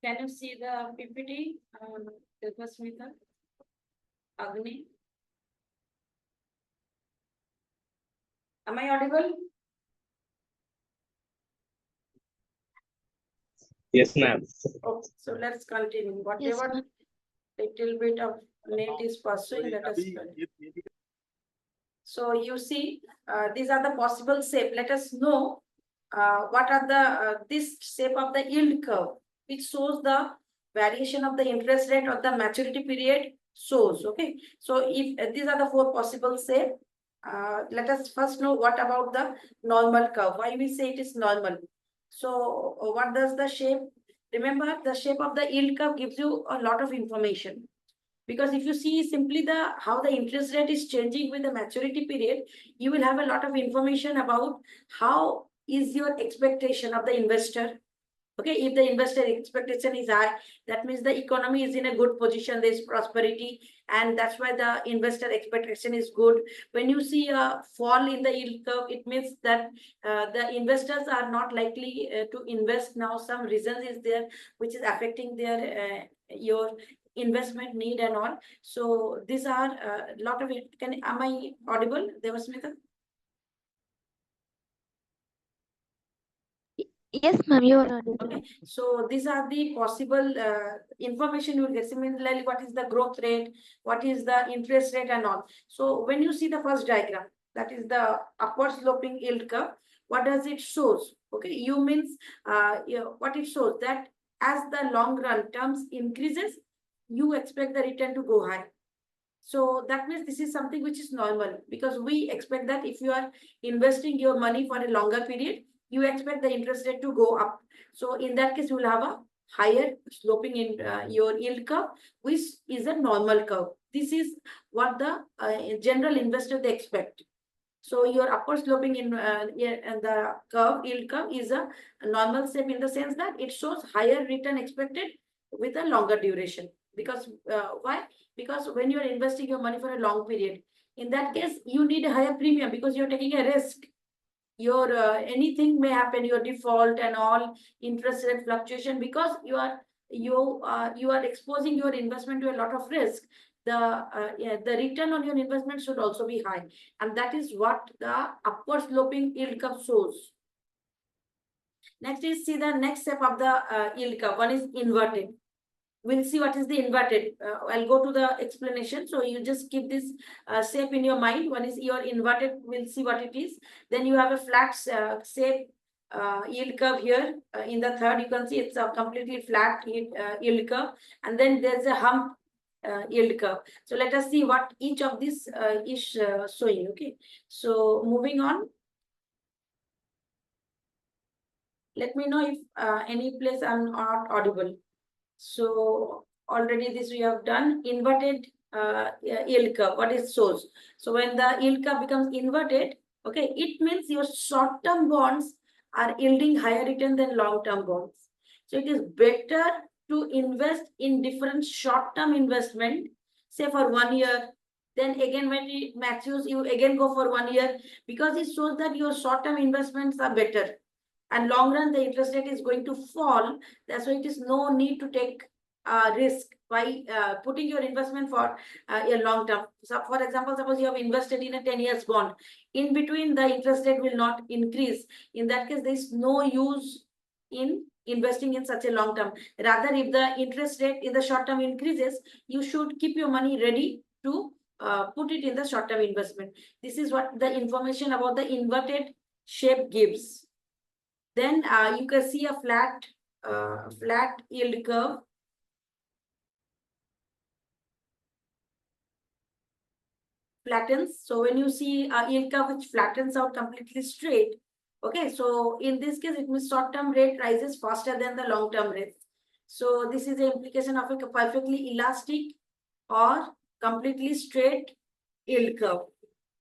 Can you see the PPT? Smita, Agni. Am I audible? Yes, ma'am. Okay, so let's continue. Yes, Whatever ma'am. little bit of net is pursuing, let us study. So you see, these are the possible shape. Let us know what are the this shape of the yield curve, which shows the variation of the interest rate or the maturity period shows. Okay, so if these are the four possible shape, let us first know what about the normal curve. Why we say it is normal? So what does the shape? Remember, the shape of the yield curve gives you a lot of information. Because if you see simply the how the interest rate is changing with the maturity period, you will have a lot of information about how is your expectation of the investor. Okay, if the investor expectation is high, that means the economy is in a good position, there is prosperity, and that's why the investor expectation is good. When you see a fall in the yield curve, it means that the investors are not likely to invest now. Some reasons is there which is affecting their your investment need and all. So these are a lot of it. Am I audible, Devasmita? Yes, ma'am, you are audible. Okay, so these are the possible information you will get. Similarly, what is the growth rate, what is the interest rate and all. So when you see the first diagram, that is the upward sloping yield curve, what does it shows? Okay, you means what it shows that as the long run terms increases, you expect the return to go high. So that means this is something which is normal, because we expect that if you are investing your money for a longer period, you expect the interest rate to go up. So in that case, you will have a higher sloping in your yield curve, which is a normal curve. This is what the general investor they expect. So your upward sloping in and the curve, yield curve, is a normal shape in the sense that it shows higher return expected with a longer duration. Because why? Because when you are investing your money for a long period, in that case, you need a higher premium because you're taking a risk. Your anything may happen, your default and all, interest rate fluctuation, because you are exposing your investment to a lot of risk. The return on your investment should also be high, and that is what the upward sloping yield curve shows. Next is, see the next step of the yield curve. One is inverted. We'll see what is the inverted. I'll go to the explanation. So you just keep this shape in your mind. One is your inverted. We'll see what it is. Then you have a flat shape yield curve here. In the third, you can see it's a completely flat yield curve. And then there's a hump yield curve. So let us see what each of these is showing. Okay. So moving on. Let me know if any place I'm not audible. So already this we have done. Inverted yield curve, what it shows. So when the yield curve becomes inverted, okay, it means your short-term bonds are yielding higher return than long-term bonds. So it is better to invest in different short-term investment, say for 1 year. Then again, when it matures, you again go for 1 year, because it shows that your short-term investments are better. And long run, the interest rate is going to fall. That's why it is no need to take risk by putting your investment for a long term. So for example, suppose you have invested in a 10 years bond. In between, the interest rate will not increase. In that case, there is no use in investing in such a long term. Rather, if the interest rate in the short term increases, you should keep your money ready to put it in the short term investment. This is what the information about the inverted shape gives. Then you can see a flat yield curve. Flattens. So when you see a yield curve which flattens out completely straight, okay, so in this case, it means short-term rate rises faster than the long-term rate. So this is the implication of a perfectly elastic or completely straight yield curve.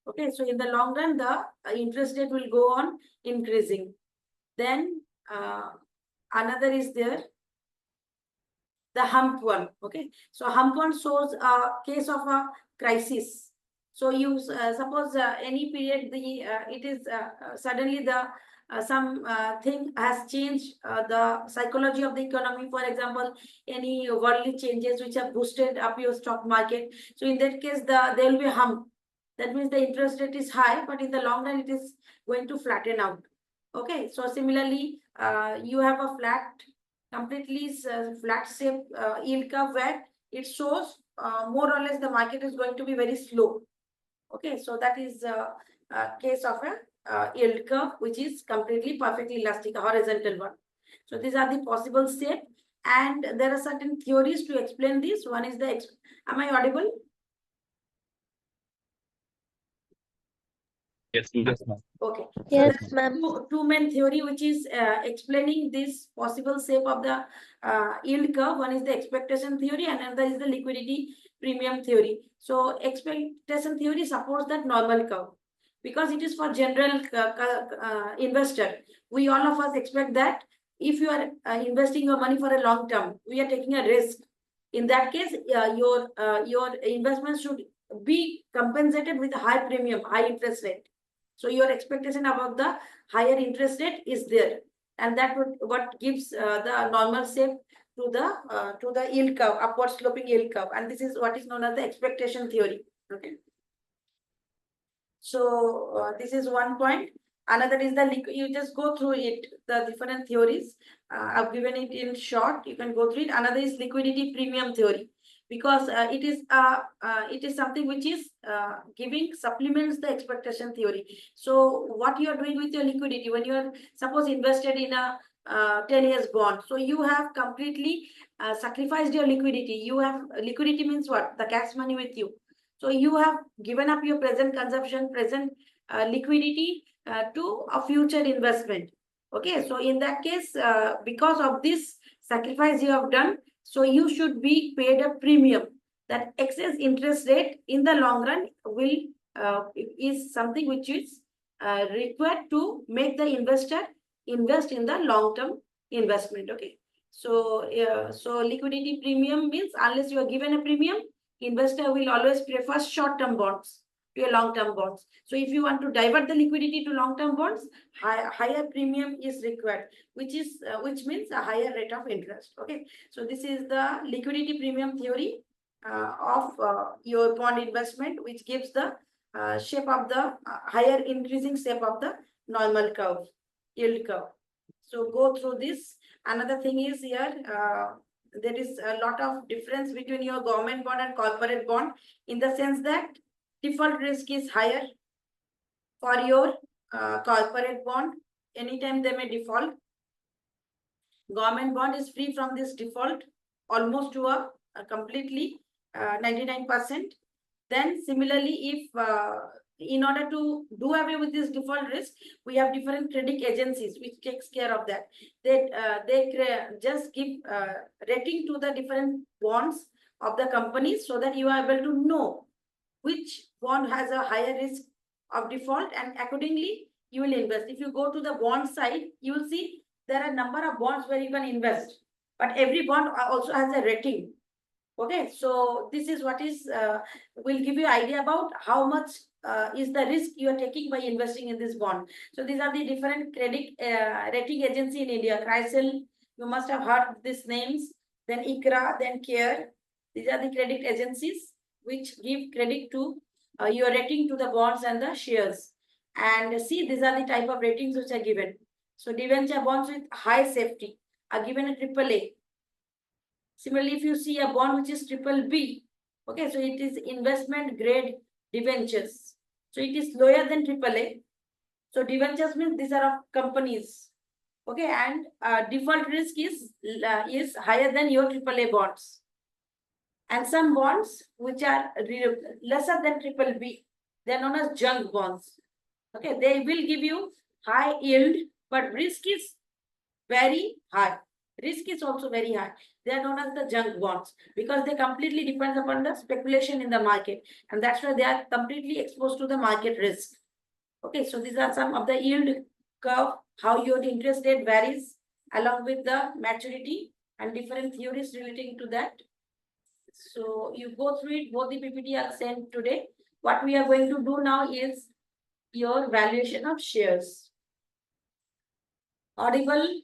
Okay, so in the long run, the interest rate will go on increasing. Then another is there, the hump one. Okay, so hump one shows a case of a crisis. So you suppose any period, the it is suddenly the some thing has changed the psychology of the economy. For example, any worldly changes which have boosted up your stock market. So in that case, there will be a hump. That means the interest rate is high, but in the long run, it is going to flatten out. Okay. So similarly, you have a completely flat shape yield curve where it shows more or less the market is going to be very slow. Okay, so that is a case of a yield curve, which is completely perfectly elastic, a horizontal one. So these are the possible shape, and there are certain theories to explain this. One is am I audible? Yes, ma'am. Okay. So Yes, there's ma'am. two main theory which is explaining this possible shape of the yield curve. One is the expectation theory, and another is the liquidity premium theory. So expectation theory supports that normal curve because it is for general investor. We all of us expect that if you are investing your money for a long term, we are taking a risk. In that case, your investment should be compensated with a high premium, high interest rate. So your expectation about the higher interest rate is there, and that would what gives the normal shape to the yield curve, upward sloping yield curve, and this is what is known as the expectation theory. Okay. So this is one point. Another is you just go through it, the different theories. I've given it in short. You can go through it. Another is liquidity premium theory, because it is something which is giving supplements the expectation theory. So what you are doing with your liquidity when you are suppose invested in a 10 years bond, so you have completely sacrificed your liquidity. You have liquidity means what? The cash money with you. So you have given up your present consumption, present liquidity to a future investment. Okay, so in that case, because of this sacrifice you have done, so you should be paid a premium. That excess interest rate in the long run will is something which is required to make the investor invest in the long term investment. Okay, so so liquidity premium means unless you are given a premium, investor will always prefer short-term bonds to a long-term bonds. So if you want to divert the liquidity to long-term bonds, higher premium is required, which means a higher rate of interest. Okay, so this is the liquidity premium theory of your bond investment, which gives the shape of the higher increasing shape of the normal curve, yield curve. So go through this. Another thing is here. There is a lot of difference between your government bond and corporate bond in the sense that default risk is higher for your corporate bond. Anytime they may default. Government bond is free from this default almost to a completely 99%. Then similarly, if in order to do away with this default risk, we have different credit agencies which takes care of that. They just give rating to the different bonds of the companies so that you are able to know which bond has a higher risk of default, and accordingly you will invest. If you go to the bond side, you will see there are a number of bonds where you can invest, but every bond also has a rating. Okay, so this is what is will give you idea about how much is the risk you are taking by investing in this bond. So these are the different credit rating agency in India. CRISIL, you must have heard these names. Then ICRA, then CARE. These are the credit agencies which give credit to your rating to the bonds and the shares. And see, these are the type of ratings which are given. So debenture bonds with high safety are given a AAA. Similarly, if you see a bond which is triple B, okay, so it is investment grade debentures. So it is lower than AAA. So debentures means these are of companies. Okay, and default risk is higher than your AAA bonds. And some bonds which are lesser than triple B, they are known as junk bonds. Okay, they will give you high yield, but risk is very high. Risk is also very high. They are known as the junk bonds because they completely depend upon the speculation in the market, and that's why they are completely exposed to the market risk. Okay, so these are some of the yield curve, how your interest rate varies along with the maturity and different theories relating to that. So you go through it, both the PPT are sent today. What we are going to do now is your valuation of shares. Audible?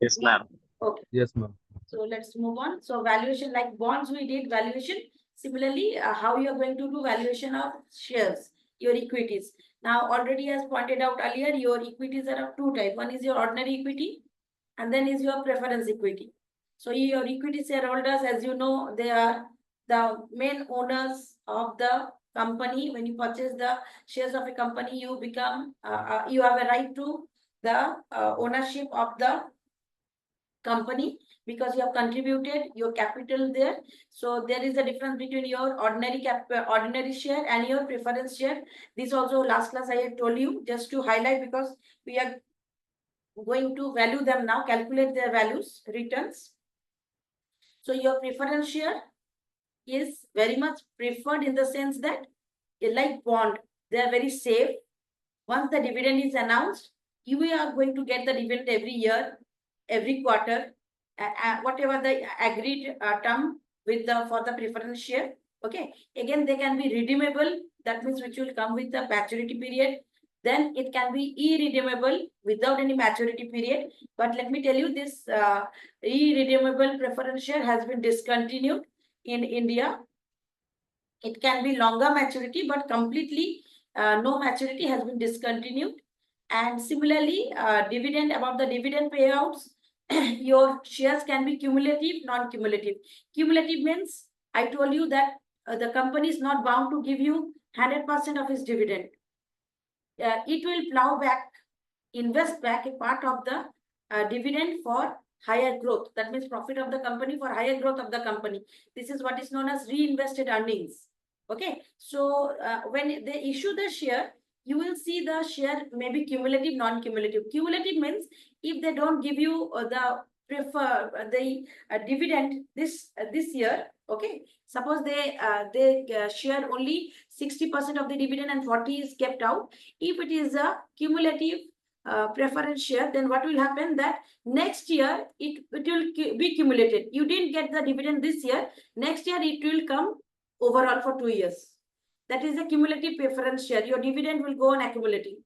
Yes, ma'am. Okay. Yes, ma'am. So let's move on. So valuation, like bonds, we did valuation. Similarly, how you are going to do valuation of shares, your equities. Now, already as pointed out earlier, your equities are of two types. One is your ordinary equity, and then is your preference equity. So your equity shareholders, as you know, they are the main owners of the company. When you purchase the shares of a company, you become, you have a right to the ownership of the company because you have contributed your capital there. So there is a difference between your ordinary share and your preference share. This also last class I had told you, just to highlight, because we are going to value them now, calculate their values, returns. So your preference share is very much preferred in the sense that, like bond, they are very safe. Once the dividend is announced, you are going to get the dividend every year, every quarter, whatever the agreed term with the for the preference share. Okay. Again, they can be redeemable. That means which will come with the maturity period. Then it can be irredeemable without any maturity period. But let me tell you, this irredeemable preference share has been discontinued in India. It can be longer maturity, but completely no maturity has been discontinued. And similarly, dividend, about the dividend payouts, your shares can be cumulative, non-cumulative. Cumulative means, I told you that the company is not bound to give you 100% of its dividend. It will plow back, invest back a part of the dividend for higher growth. That means profit of the company for higher growth of the company. This is what is known as reinvested earnings. Okay. So when they issue the share, you will see the share may be cumulative, non-cumulative. Cumulative means if they don't give you the dividend this year, okay. Suppose they share only 60% of the dividend and 40 is kept out. If it is a cumulative preference share, then what will happen, that next year it will be cumulated. You didn't get the dividend this year, next year it will come overall for 2 years. That is a cumulative preference share. Your dividend will go on accumulating.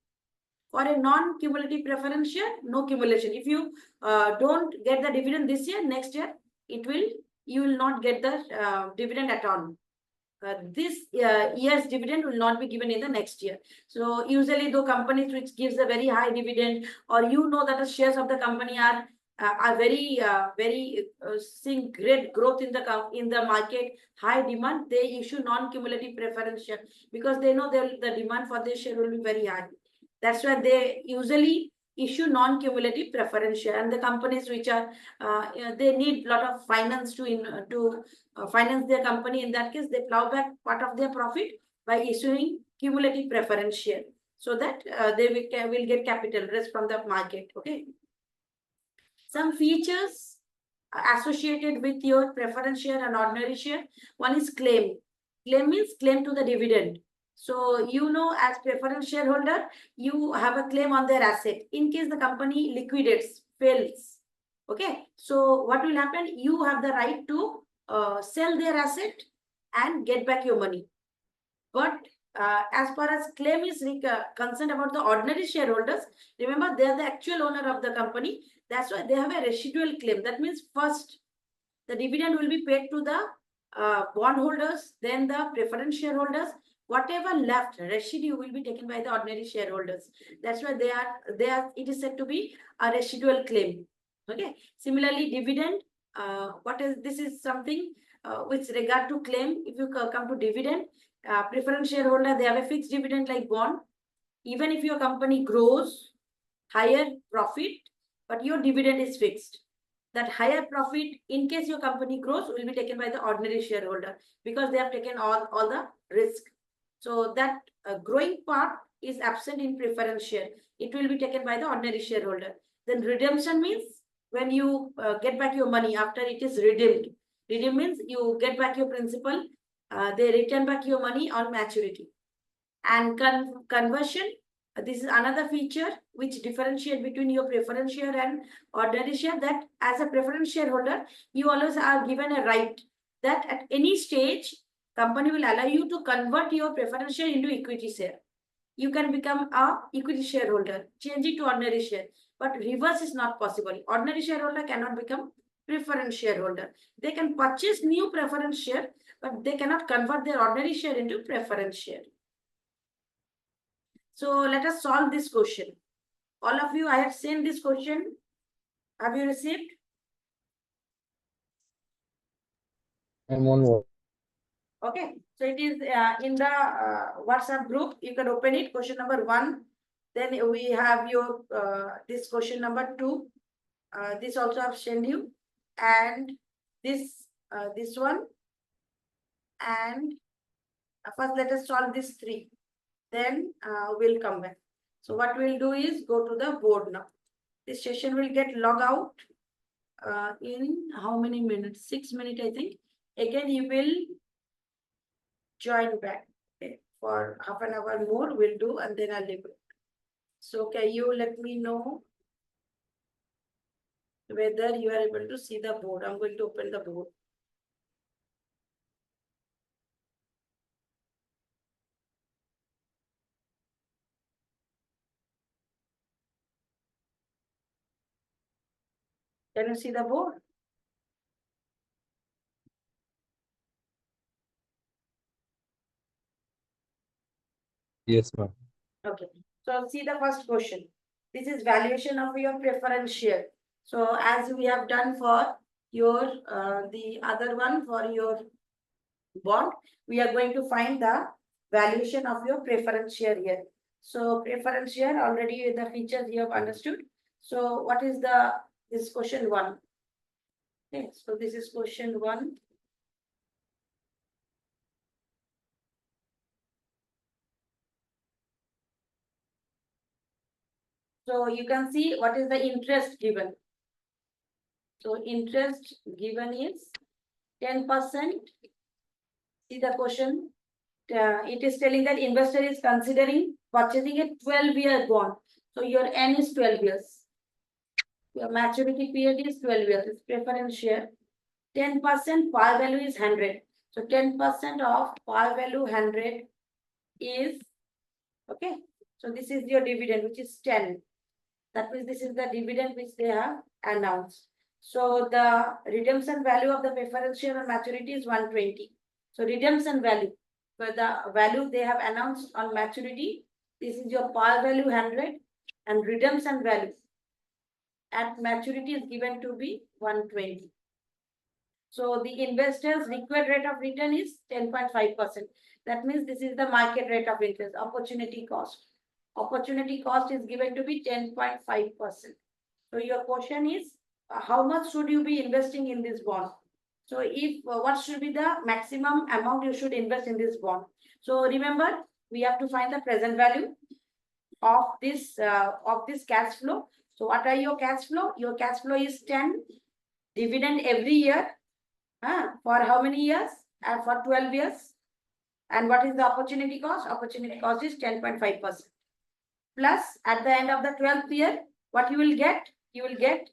For a non-cumulative preference share, no cumulation. If you don't get the dividend this year, next year you will not get the dividend at all. This year's dividend will not be given in the next year. So usually, though companies which gives a very high dividend, or you know that the shares of the company are very seeing great growth in the market, high demand, they issue non-cumulative preference share because they know the demand for this share will be very high. That's why they usually issue non-cumulative preference share, and the companies which are they need a lot of finance to finance their company. In that case, they plow back part of their profit by issuing cumulative preference share, so that they will get capital raised from the market. Okay. Some features associated with your preference share and ordinary share. One is claim. Claim means claim to the dividend. So, you know, as preference shareholder, you have a claim on their asset in case the company liquidates, fails. Okay. So what will happen? You have the right to sell their asset and get back your money. But as far as claim is concerned about the ordinary shareholders, remember they are the actual owner of the company. That's why they have a residual claim. That means first the dividend will be paid to the bondholders, then the preference shareholders. Whatever left residue will be taken by the ordinary shareholders. That's why they are. It is said to be a residual claim. Okay. Similarly, dividend. This is something with regard to claim. If you come to dividend, preference shareholder, they have a fixed dividend like bond. Even if your company grows, higher profit, but your dividend is fixed. That higher profit, in case your company grows, will be taken by the ordinary shareholder because they have taken all the risk. So that growing part is absent in preference share. It will be taken by the ordinary shareholder. Then redemption means when you get back your money after it is redeemed. Redeem means you get back your principal. They return back your money on maturity. And conversion, this is another feature which differentiate between your preference share and ordinary share, that as a preference shareholder, you always are given a right that at any stage, company will allow you to convert your preference share into equity share. you can become a equity shareholder, change it to ordinary share. But reverse is not possible. Ordinary shareholder cannot become preference shareholder. They can purchase new preference share, but they cannot convert their ordinary share into preference share. So let us solve this question. All of you, I have sent this question. Have you received? I'm on what? Okay, so it is in the WhatsApp group. You can open it. Question number 1. Then we have your this question number 2. This also I've sent you, and this one, and first let us solve this 3. Then we'll come back. So what we'll do is go to the board now. This session will get log out in how many minutes? 6 minutes, I think. Again, you will join back. Okay. For half an hour more, we'll do, and then I'll leave it. So can you let me know whether you are able to see the board? I'm going to open the board. Can you see the board? Yes, ma'am. Okay. So see the first question. This is valuation of your preference share. So as we have done for your the other one for your bond, we are going to find the valuation of your preference share here. So preference share, already the features you have understood. So what is this question 1? Okay, so this is question 1. So you can see what is the interest given. So interest given is 10%. See the question. It is telling that investor is considering purchasing a 12-year bond. So your N is 12 years. Your maturity period is 12 years. It's preference share. 10% par value is 100. So 10% of par value 100 is, okay. So this is your dividend, which is 10. That means this is the dividend which they have announced. So the redemption value of the preference share on maturity is 120. So redemption value, for the value they have announced on maturity, this is your par value 100, and redemption value at maturity is given to be 120. So the investor's required rate of return is 10.5%. That means this is the market rate of interest, opportunity cost. Opportunity cost is given to be 10.5%. So your question is, how much should you be investing in this bond? So if what should be the maximum amount you should invest in this bond? So remember, we have to find the present value of this cash flow. So what are your cash flow? Your cash flow is 10, dividend every year. For how many years? For 12 years. And what is the opportunity cost? Opportunity cost is 10.5%. Plus, at the end of the 12th year, what you will get? You will get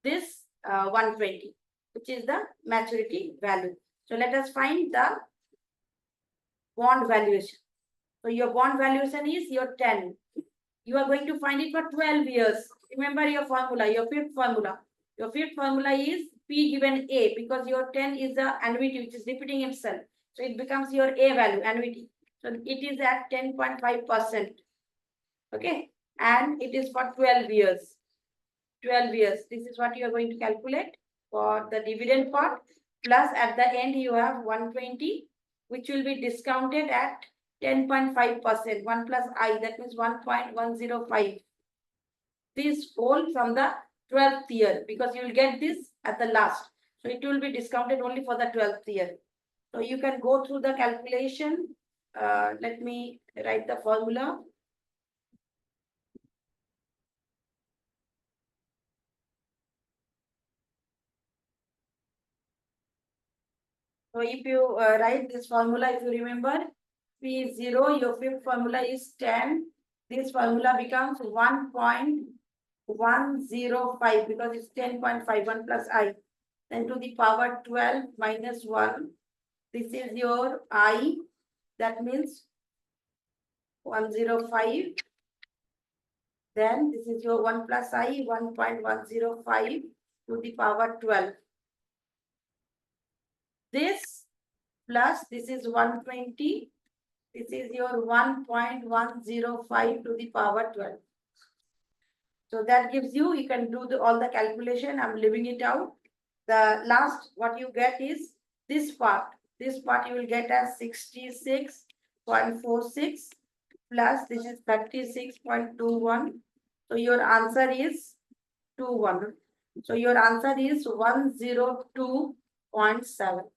this 120, which is the maturity value. So let us find the bond valuation. So your bond valuation is your 10. You are going to find it for 12 years. Remember your formula, your fifth formula. Your fifth formula is P given A, because your 10 is the annuity which is repeating itself. So it becomes your A value, annuity. So it is at 10.5%. Okay. And it is for 12 years. 12 years. This is what you are going to calculate for the dividend part. Plus at the end you have 120, which will be discounted at 10.5%. 1 plus I, that means 1.105. This whole from the 12th year, because you will get this at the last. So it will be discounted only for the 12th year. So you can go through the calculation. Let me write the formula. So if you write this formula, if you remember, P is 0, your fifth formula is 10. This formula becomes 1.105 because it's 10.51 plus I. Then to the power 12 minus 1. This is your I. That means 105. Then this is your 1 plus I, 1.105 to the power 12. This plus this is 120. This is your 1.105 to the power 12. So that gives you can do all the calculation. I'm leaving it out. The last what you get is this part. This part you will get as 66.46 plus this is 36.21. So your answer is 21. So your answer is 102.7.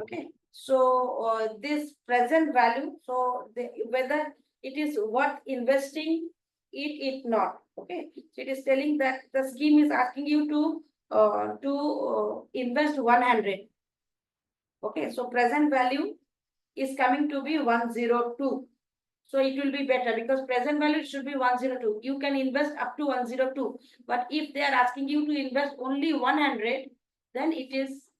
Okay. So this present value, so whether it is worth investing it not. Okay. So it is telling that the scheme is asking you to invest 100. Okay. So present value is coming to be 102. So it will be better because present value should be 102. You can invest up to 102. But if they are asking you to invest only 100, then it is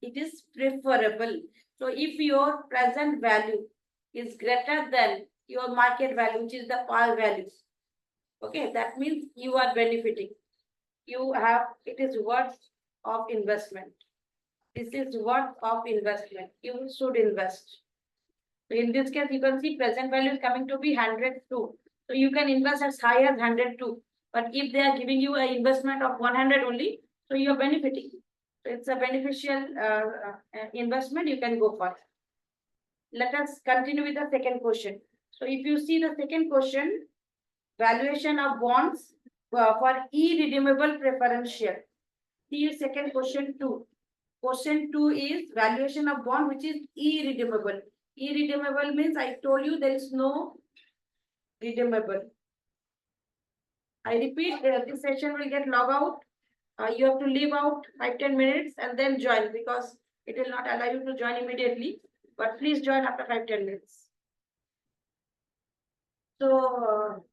preferable. So if your present value is greater than your market value, which is the par value, okay, that means you are benefiting. It is worth of investment. This is worth of investment. You should invest. So in this case, you can see present value is coming to be 102. So you can invest as high as 102. But if they are giving you an investment of 100 only, so you are benefiting. So it's a beneficial investment, you can go for it. Let us continue with the second question. So if you see the second question, valuation of bonds for irredeemable preferential. See second question 2. Question 2 is valuation of bond which is irredeemable. Irredeemable means I told you there is no redeemable. I repeat, this session will get log out. You have to leave out 5-10 minutes and then join because it will not allow you to join immediately. But please join after 5-10 minutes. So